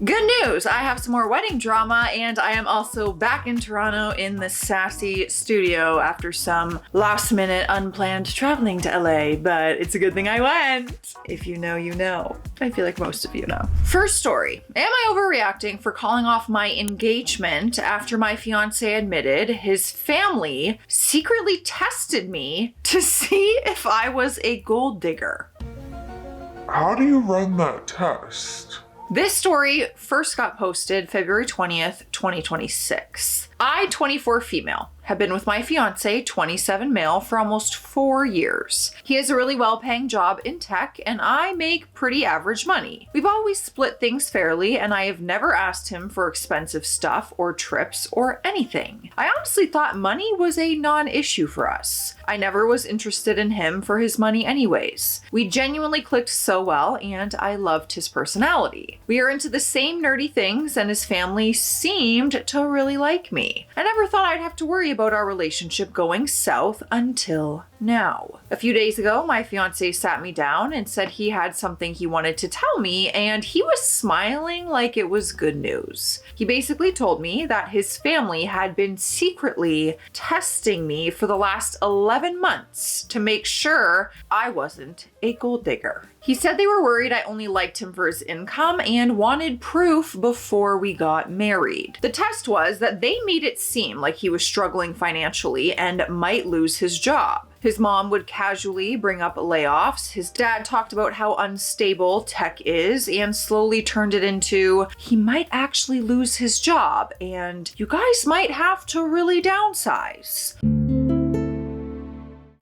Good news, I have some more wedding drama and I am also back in Toronto in the sassy studio after some last minute unplanned traveling to LA, but it's a good thing I went. If you know, you know. I feel like most of you know. First story, am I overreacting for calling off my engagement after my fiance admitted his family secretly tested me to see if I was a gold digger? How do you run that test? This story first got posted February 20th, 2026. I, 24 female, have been with my fiance, 27 male, for almost 4 years. He has a really well-paying job in tech, and I make pretty average money. We've always split things fairly, and I have never asked him for expensive stuff or trips or anything. I honestly thought money was a non-issue for us. I never was interested in him for his money anyways. We genuinely clicked so well, and I loved his personality. We are into the same nerdy things, and his family seemed to really like me. I never thought I'd have to worry about our relationship going south until now. A few days ago, my fiance sat me down and said he had something he wanted to tell me, and he was smiling like it was good news. He basically told me that his family had been secretly testing me for the last 11 months to make sure I wasn't a gold digger. He said they were worried I only liked him for his income and wanted proof before we got married. The test was that they made it seem like he was struggling financially and might lose his job. His mom would casually bring up layoffs. His dad talked about how unstable tech is and slowly turned it into, he might actually lose his job and you guys might have to really downsize.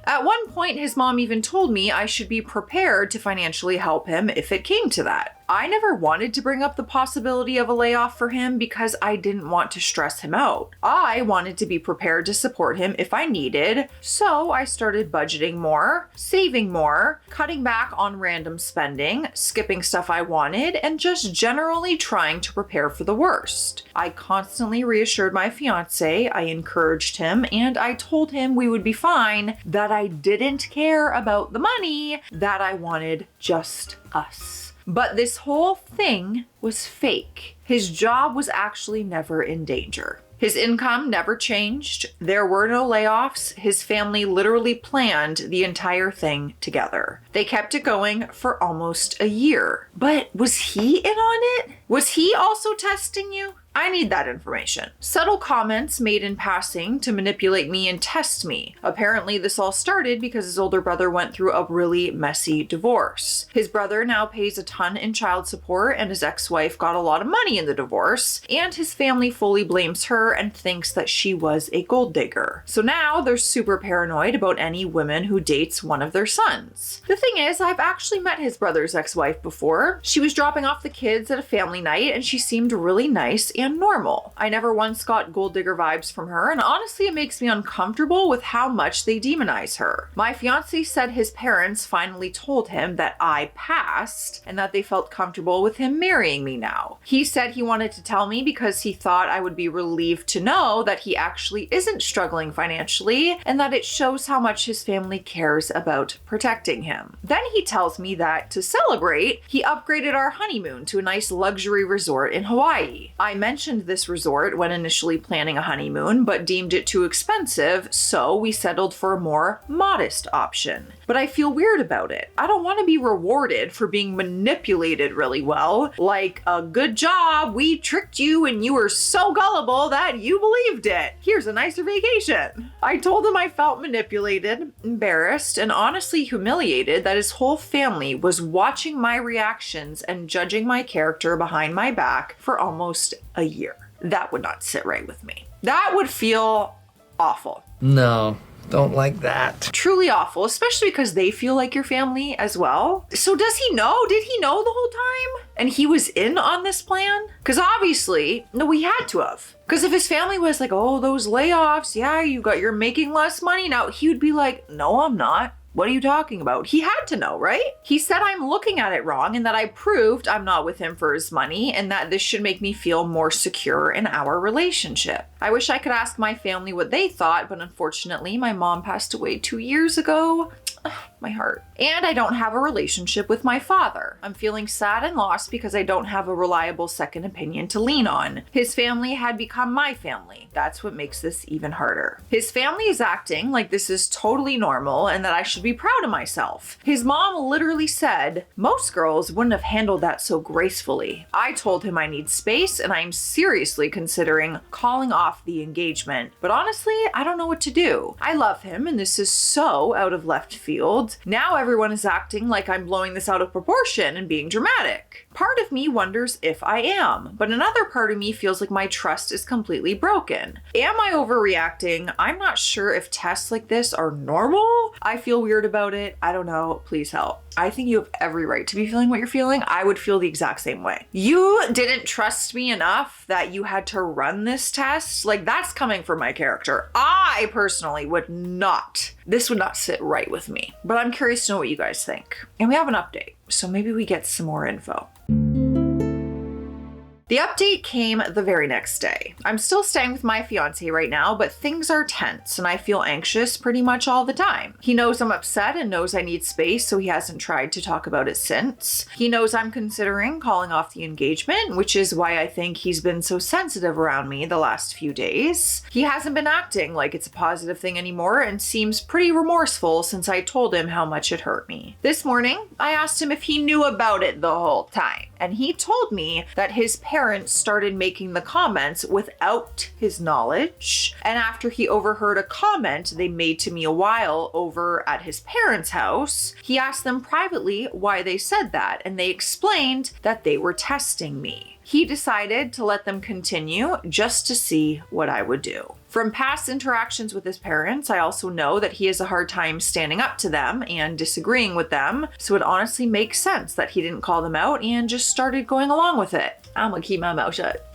At one point, his mom even told me I should be prepared to financially help him if it came to that. I never wanted to bring up the possibility of a layoff for him because I didn't want to stress him out. I wanted to be prepared to support him if I needed, so I started budgeting more, saving more, cutting back on random spending, skipping stuff I wanted, and just generally trying to prepare for the worst. I constantly reassured my fiance, I encouraged him, and I told him we would be fine, that I didn't care about the money, that I wanted just us. But this whole thing was fake. His job was actually never in danger. His income never changed. There were no layoffs. His family literally planned the entire thing together. They kept it going for almost a year. But was he in on it? Was he also testing you? I need that information. Subtle comments made in passing to manipulate me and test me. Apparently this all started because his older brother went through a really messy divorce. His brother now pays a ton in child support and his ex-wife got a lot of money in the divorce, and his family fully blames her and thinks that she was a gold digger. So now they're super paranoid about any woman who dates one of their sons. The thing is, I've actually met his brother's ex-wife before. She was dropping off the kids at a family night and she seemed really nice and normal. I never once got gold digger vibes from her, and honestly it makes me uncomfortable with how much they demonize her. My fiance said his parents finally told him that I passed and that they felt comfortable with him marrying me now. He said he wanted to tell me because he thought I would be relieved to know that he actually isn't struggling financially and that it shows how much his family cares about protecting him. Then he tells me that to celebrate, he upgraded our honeymoon to a nice luxury resort in Hawaii. I mentioned this resort when initially planning a honeymoon, but deemed it too expensive, so we settled for a more modest option. But I feel weird about it. I don't want to be rewarded for being manipulated really well. Like, a good job, we tricked you and you were so gullible that you believed it. Here's a nicer vacation. I told him I felt manipulated, embarrassed, and honestly humiliated that his whole family was watching my reactions and judging my character behind my back for almost a year. That would not sit right with me. That would feel awful. No, don't like that. Truly awful, especially because they feel like your family as well. So does he know? Did he know the whole time? And he was in on this plan? Because obviously, no, he had to have. Because if his family was like, oh, those layoffs, yeah, you're making less money now, he would be like, no, I'm not. What are you talking about? He had to know, right? He said I'm looking at it wrong and that I proved I'm not with him for his money and that this should make me feel more secure in our relationship. I wish I could ask my family what they thought, but unfortunately my mom passed away 2 years ago. my heart. And I don't have a relationship with my father. I'm feeling sad and lost because I don't have a reliable second opinion to lean on. His family had become my family. That's what makes this even harder. His family is acting like this is totally normal and that I should be proud of myself. His mom literally said, most girls wouldn't have handled that so gracefully. I told him I need space and I'm seriously considering calling off the engagement. But honestly, I don't know what to do. I love him and this is so out of left field. Now everyone is acting like I'm blowing this out of proportion and being dramatic. Part of me wonders if I am, but another part of me feels like my trust is completely broken. Am I overreacting? I'm not sure if tests like this are normal. I feel weird about it. I don't know. Please help. I think you have every right to be feeling what you're feeling. I would feel the exact same way. You didn't trust me enough that you had to run this test. Like, that's coming from my character. I personally would not. This would not sit right with me. But I'm curious to know what you guys think. And we have an update, so maybe we get some more info. The update came the very next day. I'm still staying with my fiance right now, but things are tense and I feel anxious pretty much all the time. He knows I'm upset and knows I need space, so he hasn't tried to talk about it since. He knows I'm considering calling off the engagement, which is why I think he's been so sensitive around me the last few days. He hasn't been acting like it's a positive thing anymore and seems pretty remorseful since I told him how much it hurt me. This morning, I asked him if he knew about it the whole time, and he told me that his parents started making the comments without his knowledge. And after he overheard a comment they made to me a while over at his parents' house, he asked them privately why they said that, and they explained that they were testing me. He decided to let them continue just to see what I would do. From past interactions with his parents, I also know that he has a hard time standing up to them and disagreeing with them, so it honestly makes sense that he didn't call them out and just started going along with it. I'm gonna keep my mouth shut.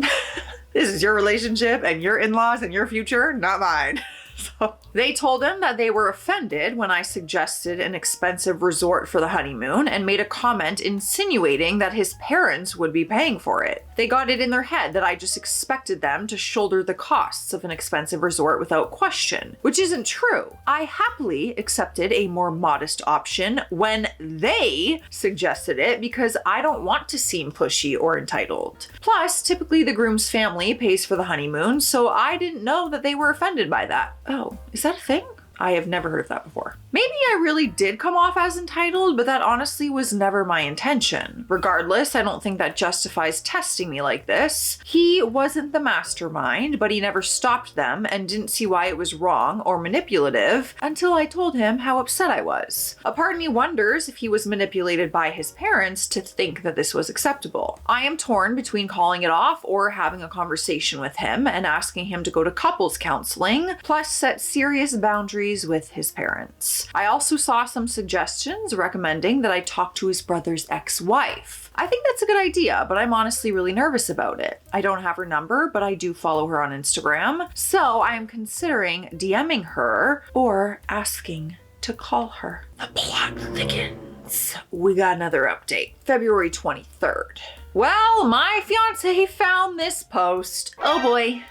This is your relationship and your in-laws and your future, not mine. So they told him that they were offended when I suggested an expensive resort for the honeymoon and made a comment insinuating that his parents would be paying for it. They got it in their head that I just expected them to shoulder the costs of an expensive resort without question, which isn't true. I happily accepted a more modest option when they suggested it because I don't want to seem pushy or entitled. Plus, typically the groom's family pays for the honeymoon, so I didn't know that they were offended by that. Oh, is that a thing? I have never heard of that before. Maybe I really did come off as entitled, but that honestly was never my intention. Regardless, I don't think that justifies testing me like this. He wasn't the mastermind, but he never stopped them and didn't see why it was wrong or manipulative until I told him how upset I was. A part of me wonders if he was manipulated by his parents to think that this was acceptable. I am torn between calling it off or having a conversation with him and asking him to go to couples counseling, plus set serious boundaries with his parents. I also saw some suggestions recommending that I talk to his brother's ex-wife. I think that's a good idea, but I'm honestly really nervous about it. I don't have her number, but I do follow her on Instagram, so I am considering DMing her or asking to call her. The plot thickens. We got another update. February 23rd. Well, my fiance found this post. Oh boy.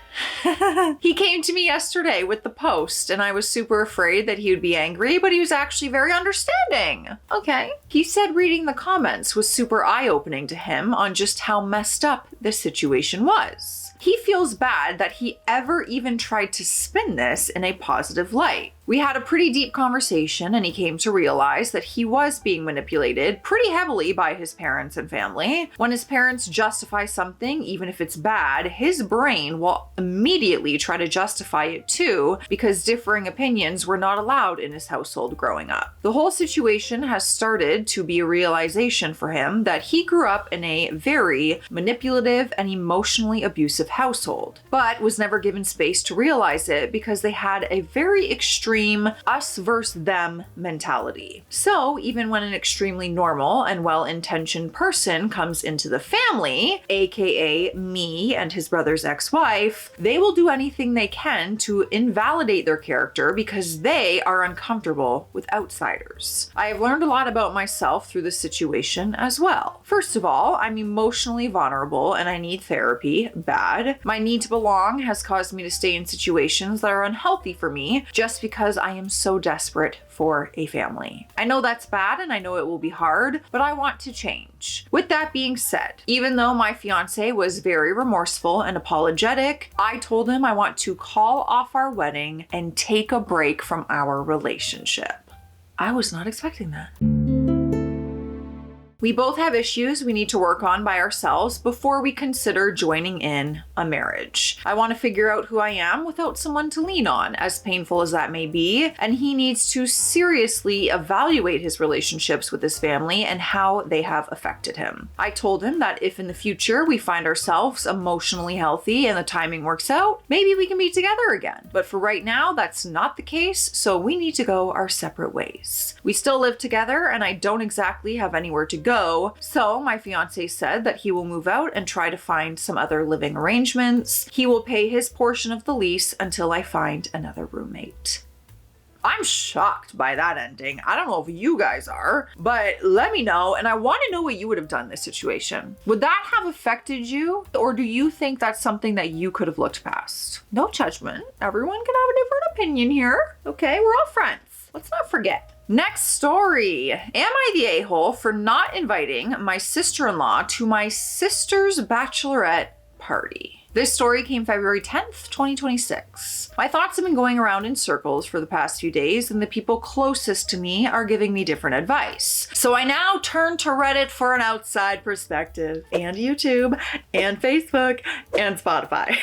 He came to me yesterday with the post and I was super afraid that he would be angry, but he was actually very understanding. Okay. He said reading the comments was super eye-opening to him on just how messed up the situation was. He feels bad that he ever even tried to spin this in a positive light. We had a pretty deep conversation and he came to realize that he was being manipulated pretty heavily by his parents and family. When his parents justify something, even if it's bad, his brain will immediately try to justify it too because differing opinions were not allowed in his household growing up. The whole situation has started to be a realization for him that he grew up in a very manipulative and emotionally abusive household, but was never given space to realize it because they had a very extreme us versus them mentality. So even when an extremely normal and well-intentioned person comes into the family, aka me and his brother's ex-wife, They will do anything they can to invalidate their character because they are uncomfortable with outsiders. I have learned a lot about myself through this situation as well. First of all, I'm emotionally vulnerable and I need therapy bad. My need to belong has caused me to stay in situations that are unhealthy for me just because I am so desperate for a family. I know that's bad and I know it will be hard, but I want to change. With that being said, even though my fiance was very remorseful and apologetic, I told him I want to call off our wedding and take a break from our relationship. I was not expecting that. We both have issues we need to work on by ourselves before we consider joining in a marriage. I want to figure out who I am without someone to lean on, as painful as that may be, and he needs to seriously evaluate his relationships with his family and how they have affected him. I told him that if in the future we find ourselves emotionally healthy and the timing works out, maybe we can be together again. But for right now, that's not the case, so we need to go our separate ways. We still live together and I don't exactly have anywhere to go, so my fiance said that he will move out and try to find some other living arrangements. He will pay his portion of the lease until I find another roommate. I'm shocked by that ending. I don't know if you guys are, but let me know, and I want to know what you would have done in this situation. Would that have affected you, or do you think that's something that you could have looked past? No judgment. Everyone can have a different opinion here. Okay, we're all friends. Let's not forget. Next story. Am I the a-hole for not inviting my sister-in-law to my sister's bachelorette party? This story came February 10th, 2026. My thoughts have been going around in circles for the past few days, and the people closest to me are giving me different advice. So I now turn to Reddit for an outside perspective, and YouTube, and Facebook, and Spotify.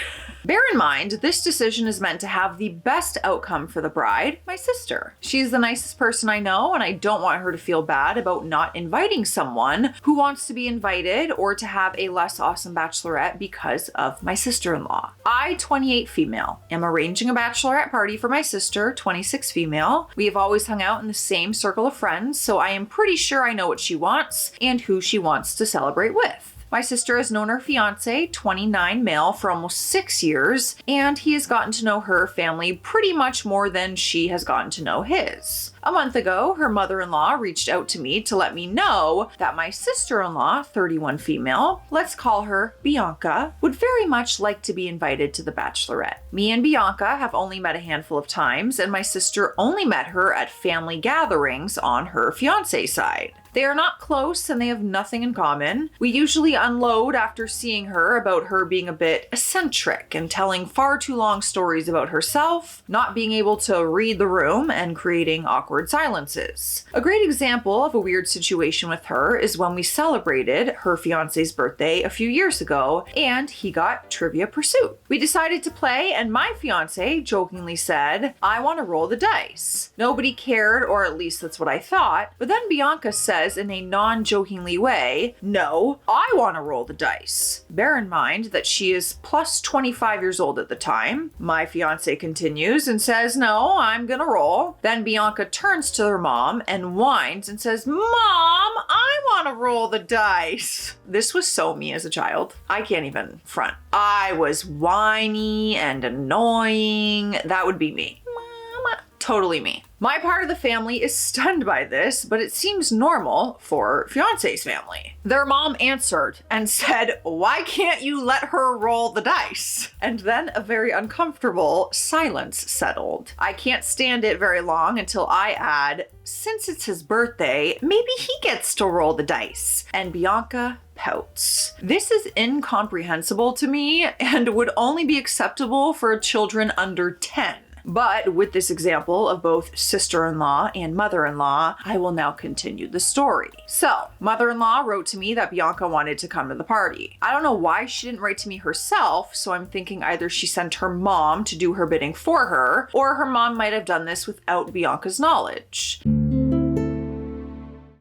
Bear in mind, this decision is meant to have the best outcome for the bride, my sister. She's the nicest person I know, and I don't want her to feel bad about not inviting someone who wants to be invited or to have a less awesome bachelorette because of my sister-in-law. I, 28 female, am arranging a bachelorette party for my sister, 26 female. We have always hung out in the same circle of friends, so I am pretty sure I know what she wants and who she wants to celebrate with. My sister has known her fiance, 29 male, for almost 6 years, and he has gotten to know her family pretty much more than she has gotten to know his. A month ago, her mother-in-law reached out to me to let me know that my sister-in-law, 31 female, let's call her Bianca, would very much like to be invited to the bachelorette. Me and Bianca have only met a handful of times, and my sister only met her at family gatherings on her fiance's side. They are not close and they have nothing in common. We usually unload after seeing her about her being a bit eccentric and telling far too long stories about herself, not being able to read the room, and creating awkward silences. A great example of a weird situation with her is when we celebrated her fiance's birthday a few years ago and he got Trivia Pursuit. We decided to play and my fiance jokingly said, "I want to roll the dice." Nobody cared, or at least that's what I thought, but then Bianca said in a non-jokingly way, "No, I want to roll the dice." Bear in mind that she is plus 25 years old at the time. My fiance continues and says, "No, I'm gonna roll." Then Bianca turns to her mom and whines and says, "Mom, I want to roll the dice." This was so me as a child. I can't even front. I was whiny and annoying. That would be me. Mama. Totally me. My part of the family is stunned by this, but it seems normal for fiance's family. Their mom answered and said, "Why can't you let her roll the dice?" And then a very uncomfortable silence settled. I can't stand it very long until I add, "Since it's his birthday, maybe he gets to roll the dice." And Bianca pouts. This is incomprehensible to me and would only be acceptable for children under 10. But with this example of both sister-in-law and mother-in-law, I will now continue the story. So, mother-in-law wrote to me that Bianca wanted to come to the party. I don't know why she didn't write to me herself, so I'm thinking either she sent her mom to do her bidding for her, or her mom might have done this without Bianca's knowledge.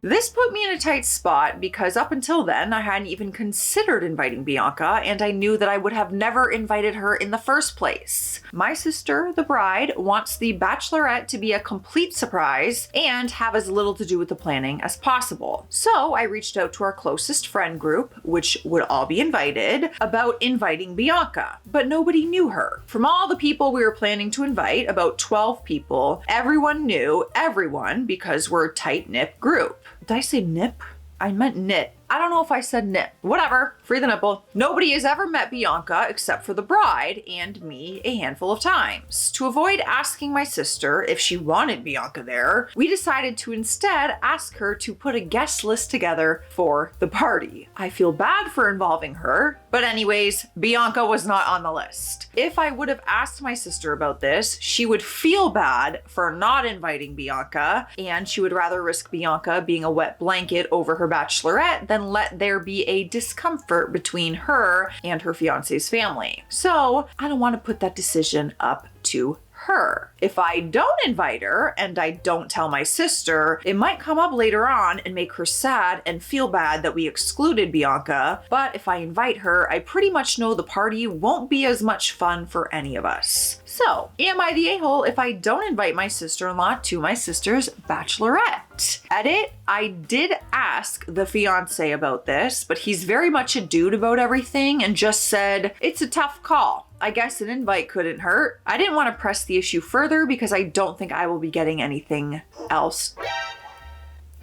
This put me in a tight spot because up until then, I hadn't even considered inviting Bianca, and I knew that I would have never invited her in the first place. My sister, the bride, wants the Bachelorette to be a complete surprise and have as little to do with the planning as possible. So I reached out to our closest friend group, which would all be invited, about inviting Bianca, but nobody knew her. From all the people we were planning to invite, about 12 people, everyone knew everyone because we're a tight-knit group. Did I say nip? I meant knit. I don't know if I said nip. Whatever, free the nipple. Nobody has ever met Bianca except for the bride and me a handful of times. To avoid asking my sister if she wanted Bianca there, we decided to instead ask her to put a guest list together for the party. I feel bad for involving her, but anyways, Bianca was not on the list. If I would have asked my sister about this, she would feel bad for not inviting Bianca, and she would rather risk Bianca being a wet blanket over her bachelorette than let there be a discomfort between her and her fiance's family. So I don't want to put that decision up to her. If I don't invite her and I don't tell my sister, it might come up later on and make her sad and feel bad that we excluded Bianca. But if I invite her, I pretty much know the party won't be as much fun for any of us. So, am I the a-hole if I don't invite my sister-in-law to my sister's bachelorette? Edit, I did ask the fiance about this, but he's very much a dude about everything and just said, it's a tough call. I guess an invite couldn't hurt. I didn't want to press the issue further because I don't think I will be getting anything else.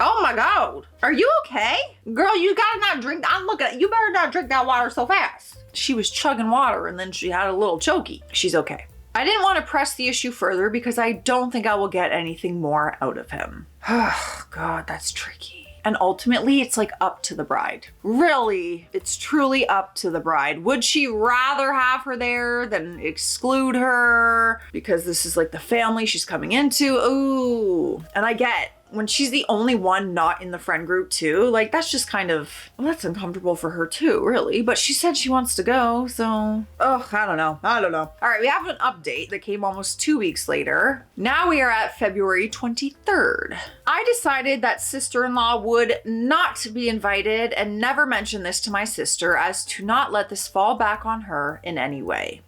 Oh my God. Are you okay? Girl, you gotta not drink. I'm looking at you. Better not drink that water so fast. She was chugging water and then she had a little chokey. She's okay. I didn't want to press the issue further because I don't think I will get anything more out of him. Oh God, that's tricky. And ultimately, it's like up to the bride. Really, it's truly up to the bride. Would she rather have her there than exclude her? Because this is like the family she's coming into. Ooh. And I get when she's the only one not in the friend group too, like that's just kind of, well, that's uncomfortable for her too, really. But she said she wants to go, so, I don't know. All right, we have an update that came almost 2 weeks later. Now we are at February 23rd. I decided that sister-in-law would not be invited and never mention this to my sister as to not let this fall back on her in any way.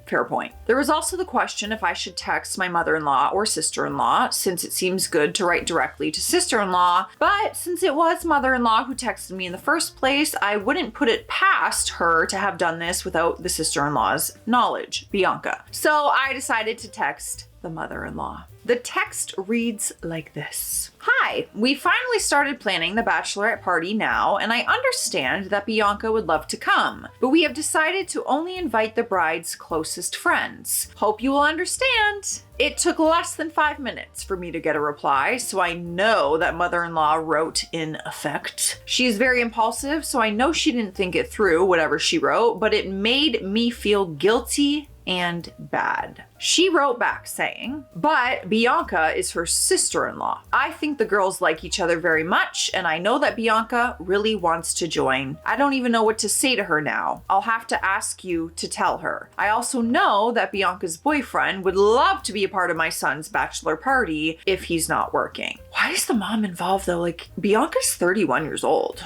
Fair point. There was also the question if I should text my mother-in-law or sister-in-law, since it seems good to write directly to sister-in-law, but since it was mother-in-law who texted me in the first place, I wouldn't put it past her to have done this without the sister-in-law's knowledge, Bianca. So I decided to text the mother-in-law. The text reads like this. Hi, we finally started planning the bachelorette party now, and I understand that Bianca would love to come, but we have decided to only invite the bride's closest friends. Hope you will understand. It took less than 5 minutes for me to get a reply, so I know that mother-in-law wrote in effect. She is very impulsive, so I know she didn't think it through, whatever she wrote, but it made me feel guilty and bad. She wrote back saying, but Bianca is her sister-in-law. I think the girls like each other very much, and I know that Bianca really wants to join. I don't even know what to say to her now. I'll have to ask you to tell her. I also know that Bianca's boyfriend would love to be a part of my son's bachelor party if he's not working. Why is the mom involved though? Like, Bianca's 31 years old.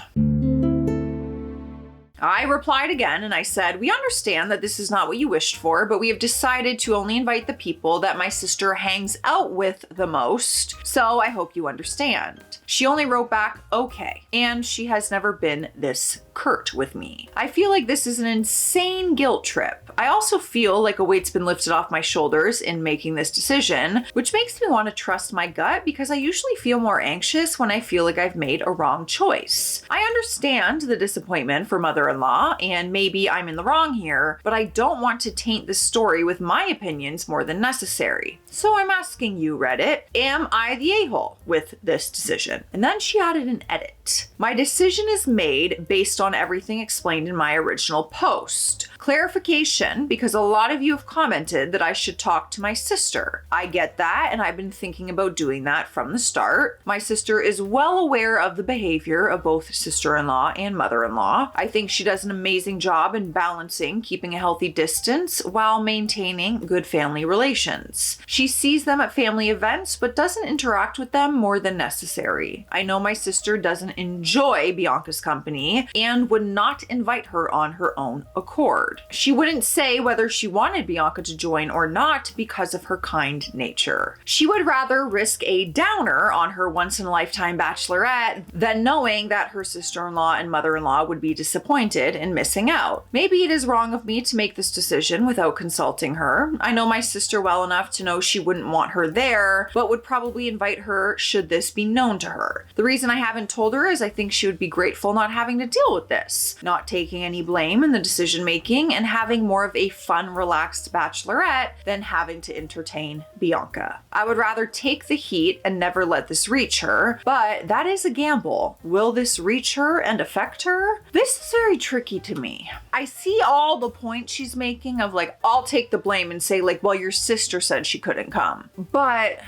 I replied again and I said, we understand that this is not what you wished for, but we have decided to only invite the people that my sister hangs out with the most, so I hope you understand. She only wrote back, okay, and she has never been this curt with me. I feel like this is an insane guilt trip. I also feel like a weight's been lifted off my shoulders in making this decision, which makes me want to trust my gut because I usually feel more anxious when I feel like I've made a wrong choice. I understand the disappointment for mother-in-law, and maybe I'm in the wrong here, but I don't want to taint this story with my opinions more than necessary. So I'm asking you, Reddit, am I the a-hole with this decision? And then she added an edit. My decision is made based on everything explained in my original post. Clarification, because a lot of you have commented that I should talk to my sister. I get that, and I've been thinking about doing that from the start. My sister is well aware of the behavior of both sister-in-law and mother-in-law. I think She does an amazing job in balancing keeping a healthy distance while maintaining good family relations. She sees them at family events but doesn't interact with them more than necessary. I know my sister doesn't enjoy Bianca's company and would not invite her on her own accord. She wouldn't say whether she wanted Bianca to join or not because of her kind nature. She would rather risk a downer on her once-in-a-lifetime bachelorette than knowing that her sister-in-law and mother-in-law would be disappointed in missing out. Maybe it is wrong of me to make this decision without consulting her. I know my sister well enough to know she wouldn't want her there, but would probably invite her should this be known to her. The reason I haven't told her is I think she would be grateful not having to deal with this, not taking any blame in the decision making, and having more of a fun, relaxed bachelorette than having to entertain Bianca. I would rather take the heat and never let this reach her, but that is a gamble. Will this reach her and affect her? This is very tricky to me. I see all the points she's making of like, I'll take the blame and say like, well, your sister said she couldn't come. But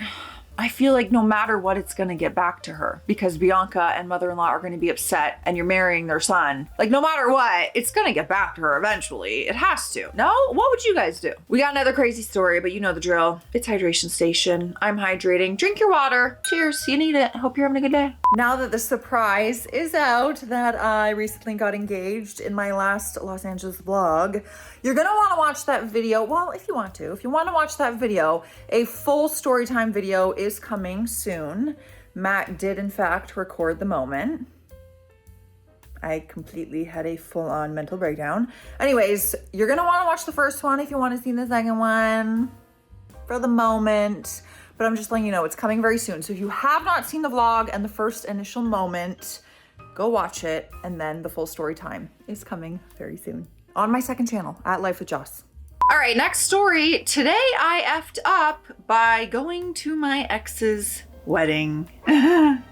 I feel like no matter what, it's going to get back to her because Bianca and mother-in-law are going to be upset and you're marrying their son. Like no matter what, it's going to get back to her eventually. It has to. No? What would you guys do? We got another crazy story, but you know the drill. It's hydration station. I'm hydrating. Drink your water. Cheers. You need it. Hope you're having a good day. Now that the surprise is out that I recently got engaged in my last Los Angeles vlog, you're going to want to watch that video. Well, if you want to watch that video, a full story time video is coming soon. Matt did in fact record the moment. I completely had a full-on mental breakdown. Anyways, you're gonna want to watch the first one if you want to see the second one for the moment. But I'm just letting you know it's coming very soon. So if you have not seen the vlog and the first initial moment, go watch it. And then the full story time is coming very soon on my second channel at Life with Joss. All right, next story. Today I effed up by going to my ex's wedding.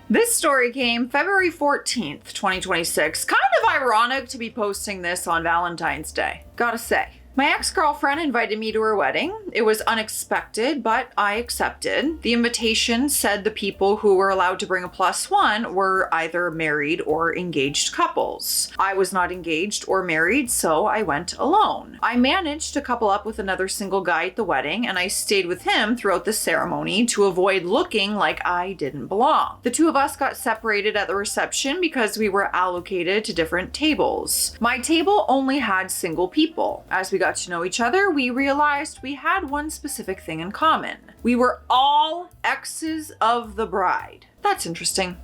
This story came February 14th, 2026. Kind of ironic to be posting this on Valentine's Day, gotta say. My ex-girlfriend invited me to her wedding. It was unexpected, but I accepted. The invitation said the people who were allowed to bring a +1 were either married or engaged couples. I was not engaged or married, so I went alone. I managed to couple up with another single guy at the wedding, and I stayed with him throughout the ceremony to avoid looking like I didn't belong. The two of us got separated at the reception because we were allocated to different tables. My table only had single people. As we got to know each other, we realized we had one specific thing in common. We were all exes of the bride. That's interesting.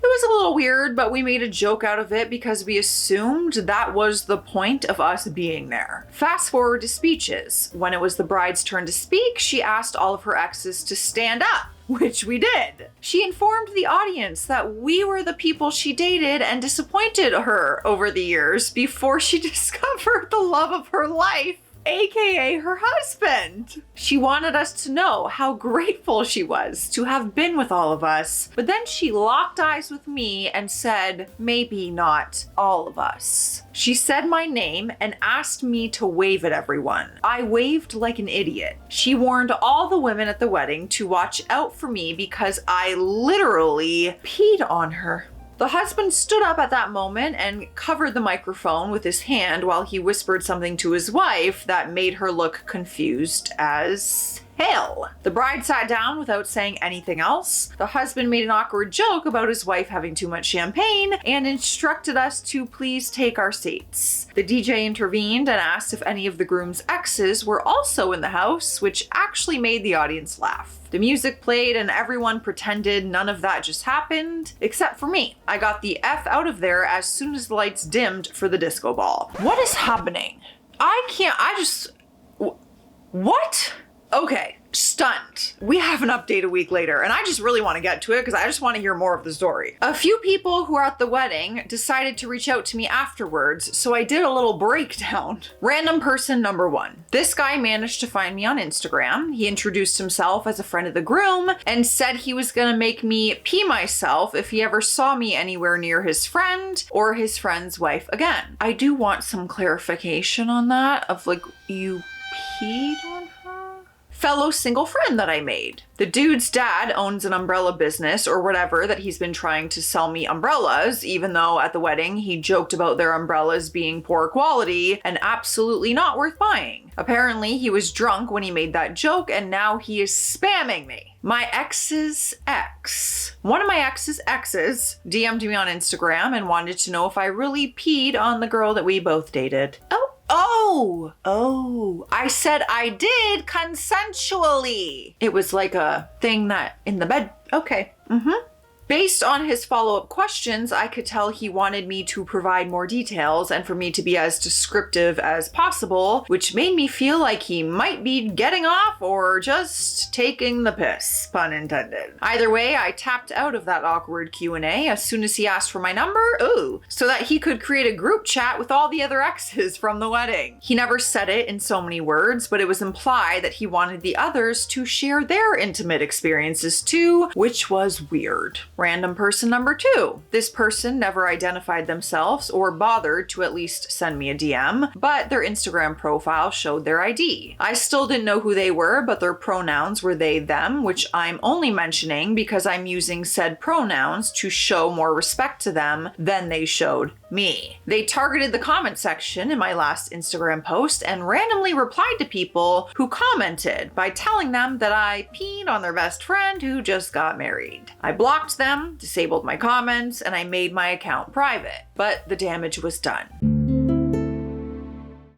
It was a little weird, but we made a joke out of it because we assumed that was the point of us being there. Fast forward to speeches. When it was the bride's turn to speak, she asked all of her exes to stand up, which we did. She informed the audience that we were the people she dated and disappointed her over the years before she discovered the love of her life, aka her husband. She wanted us to know how grateful she was to have been with all of us, but then she locked eyes with me and said, maybe not all of us. She said my name and asked me to wave at everyone. I waved like an idiot. She warned all the women at the wedding to watch out for me because I literally peed on her. The husband stood up at that moment and covered the microphone with his hand while he whispered something to his wife that made her look confused as hell. The bride sat down without saying anything else. The husband made an awkward joke about his wife having too much champagne and instructed us to please take our seats. The DJ intervened and asked if any of the groom's exes were also in the house, which actually made the audience laugh. The music played and everyone pretended none of that just happened, except for me. I got the F out of there as soon as the lights dimmed for the disco ball. What is happening? What? Okay, stunned. We have an update a week later, and I just really want to get to it because I just want to hear more of the story. A few people who were at the wedding decided to reach out to me afterwards, so I did a little breakdown. Random person number 1. This guy managed to find me on Instagram. He introduced himself as a friend of the groom and said he was gonna make me pee myself if he ever saw me anywhere near his friend or his friend's wife again. I do want some clarification on that of like, you peed on her? fellow single friend that I made. The dude's dad owns an umbrella business or whatever that he's been trying to sell me umbrellas, even though at the wedding he joked about their umbrellas being poor quality and absolutely not worth buying. Apparently he was drunk when he made that joke and now he is spamming me. My ex's ex. One of my ex's exes DM'd me on Instagram and wanted to know if I really peed on the girl that we both dated. I said I did consensually. It was like a thing that in the bed. Okay. Based on his follow-up questions, I could tell he wanted me to provide more details and for me to be as descriptive as possible, which made me feel like he might be getting off or just taking the piss, pun intended. Either way, I tapped out of that awkward Q&A as soon as he asked for my number, so that he could create a group chat with all the other exes from the wedding. He never said it in so many words, but it was implied that he wanted the others to share their intimate experiences too, which was weird. Random person number 2. This person never identified themselves or bothered to at least send me a DM, but their Instagram profile showed their ID. I still didn't know who they were, but their pronouns were they, them, which I'm only mentioning because I'm using said pronouns to show more respect to them than they showed me. They targeted the comment section in my last Instagram post and randomly replied to people who commented by telling them that I peed on their best friend who just got married. I blocked them, disabled my comments, and I made my account private, but the damage was done.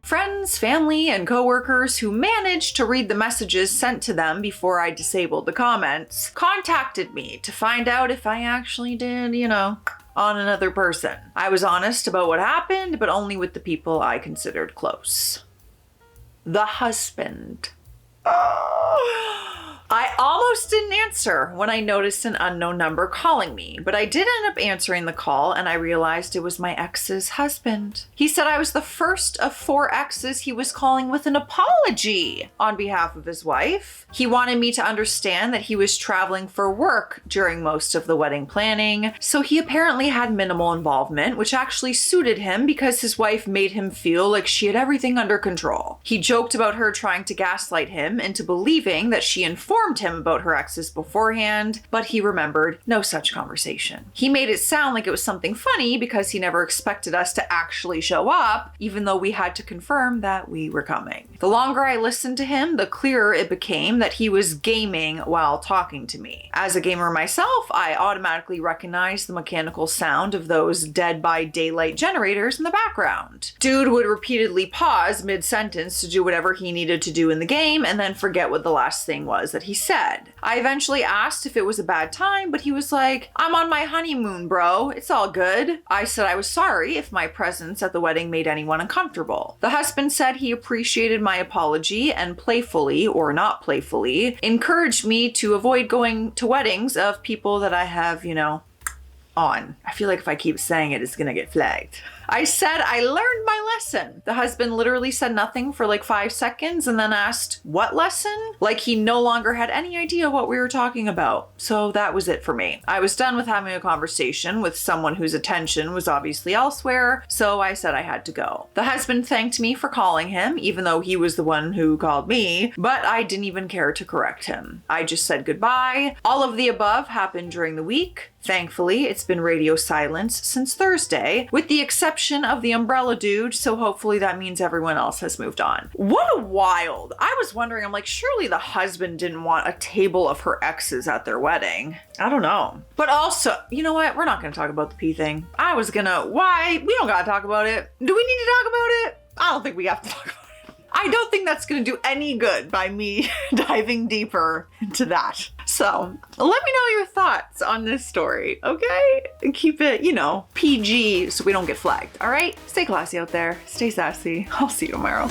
Friends, family, and coworkers who managed to read the messages sent to them before I disabled the comments contacted me to find out if I actually did, on another person. I was honest about what happened, but only with the people I considered close. The husband. I almost didn't answer when I noticed an unknown number calling me, but I did end up answering the call and I realized it was my ex's husband. He said I was the first of 4 exes he was calling with an apology on behalf of his wife. He wanted me to understand that he was traveling for work during most of the wedding planning, so he apparently had minimal involvement, which actually suited him because his wife made him feel like she had everything under control. He joked about her trying to gaslight him into believing that she informed him about her exes beforehand, but he remembered no such conversation. He made it sound like it was something funny because he never expected us to actually show up, even though we had to confirm that we were coming. The longer I listened to him, the clearer it became that he was gaming while talking to me. As a gamer myself, I automatically recognized the mechanical sound of those Dead by Daylight generators in the background. Dude would repeatedly pause mid-sentence to do whatever he needed to do in the game and then forget what the last thing was that he said. I eventually asked if it was a bad time, but he was like, "I'm on my honeymoon, bro. It's all good." I said I was sorry if my presence at the wedding made anyone uncomfortable. The husband said he appreciated my apology and playfully, or not playfully, encouraged me to avoid going to weddings of people that I have, on. I feel like if I keep saying it, it's gonna get flagged. I said I learned my lesson. The husband literally said nothing for like 5 seconds and then asked, "What lesson?" Like he no longer had any idea what we were talking about. So that was it for me. I was done with having a conversation with someone whose attention was obviously elsewhere, so I said I had to go. The husband thanked me for calling him, even though he was the one who called me, but I didn't even care to correct him. I just said goodbye. All of the above happened during the week. Thankfully, it's been radio silence since Thursday, with the exception of the umbrella dude, so hopefully that means everyone else has moved on. What a wild. I was wondering, I'm like, surely the husband didn't want a table of her exes at their wedding. I don't know. But also, you know what? We're not going to talk about the pee thing. Why? We don't got to talk about it. Do we need to talk about it? I don't think we have to talk about it. I don't think that's going to do any good by me diving deeper into that. So let me know your thoughts on this story, okay? And keep it, PG so we don't get flagged, all right? Stay classy out there. Stay sassy. I'll see you tomorrow.